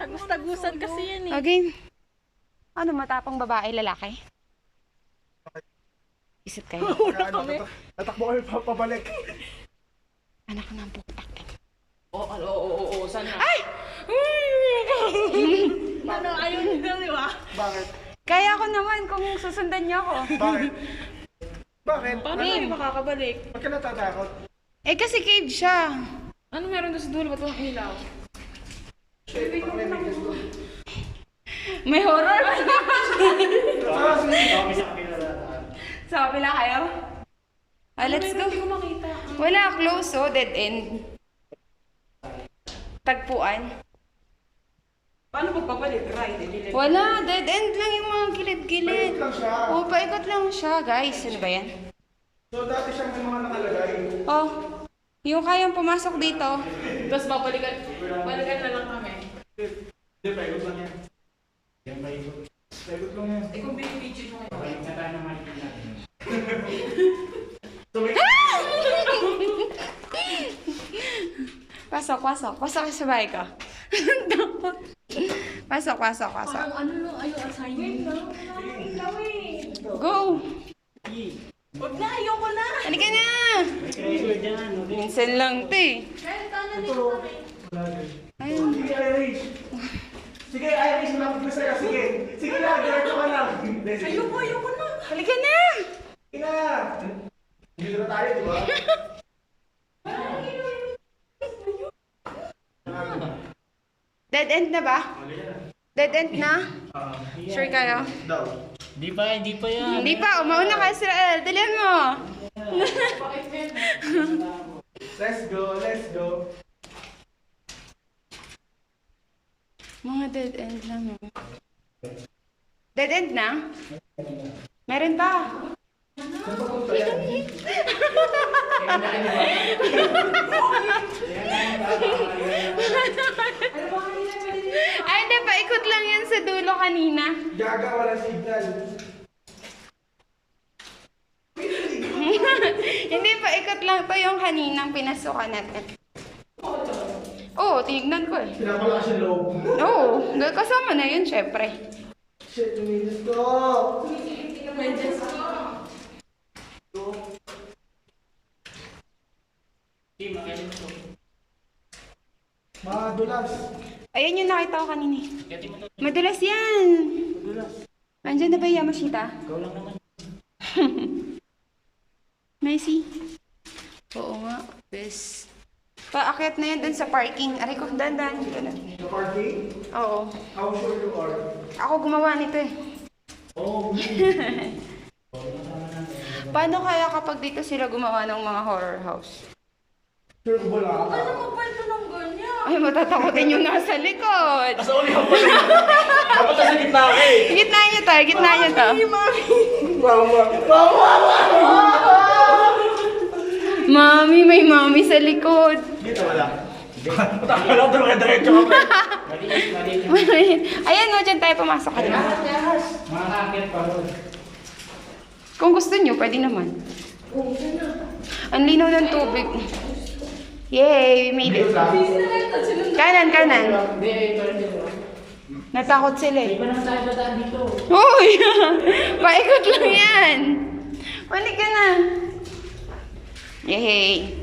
Tagus-tagusan kasi yan eh. Okay. Ano, matapang babae, lalaki? Isip kayo. Tatakbo kami pabalik. Anak ng putak. Oo, sana. Ay! Ano, ayaw nila, di ba? Bakit? Kaya ko naman kung susundan niyo ako. Bakit? Bakit? Paano kayo makakabalik? Ba't ka natatakot? Eh kasi cave siya. Ano meron doon sa dulo? Ba't walang ilaw? Shit, pakinig ko. May horror. Sige. Sa kapila kayo? Ah, let's go. Hindi ko makita. Wala, close oh, dead end. Tagpuan. Paano magpabalik? Right, Wala, dead end lang yung mga gilid-gilid. Paikot lang siya. Oh, paikot lang siya, guys. Ano ba yan? So dati siyang may mga nakalagay. Oh, yung kayang pumasok dito. Tapos balikan na lang kami. Hindi, paikot lang yan. Yan, paikot. Paikot lang yan. Eh kung binibidyo mo ngayon. Pasok. Pasok sa bahay ko. Takot. Pasok. Parang ano lang, ayaw assignment lang. Go! Huwag na, ayoko na. Halika na! Minsan lang ito eh. Ayun. Sige, Iris. Sige, Iris, malapit na sa'yo. Sige. Sige lang, diretso ka lang. Ayoko na. Halika na! Sige na. Hindi na tayo, di ba? Dead end na ba? Dead end na? Sure kayo? Daw. Hindi pa yan. Hindi pa, umauna ka Israel. Dalihan mo! Let's go. Mga dead end lang. Dead end na? Meron pa? Saan pa punta yan? Ay, hindi pa. Ikot lang yan sa dulo kanina. Gaga, walang signal. Hindi pa, ikot lang to yung kaninang pinasukan natin. Oo, tinignan ko eh. Pinapalakas yung loob. Oo, kasama na yun, syempre. Shit, luminis ko. Mga dulas. Ayan yung nakita ko kanina eh. Madulas yan. Andyan na ba yung Yamashita? Ikaw lang naman. Messi. Oo nga. Bes. Paakyat na yan dun sa parking. Aray ko, dandan. The parking? Oo. How sure you are? Ako gumawa nito eh. Oh, Paano kaya kapag dito sila gumawa ng mga horror house? sure ko wala ka. Kapag ng ganyan. Ay, matatakotin yung nasa likod. Asa uli ka pala. Dapat sa gitna ka eh. Gitna nyo to. Mami, may mami sa likod. Dito wala. Pataka lang ito mga diretso ka pa. Ayan mo, dyan tayo pumasok ka na. Mga kakit pa ron. Kung gusto nyo, pwede naman. Ang linaw ng tubig. Yay, we made it. Kanan. Hindi, ito rin dito. Natakot sila eh. Hindi pa naman tayo dadaan dito. Uy! Paikot lang yan. Balik ka na. Yay.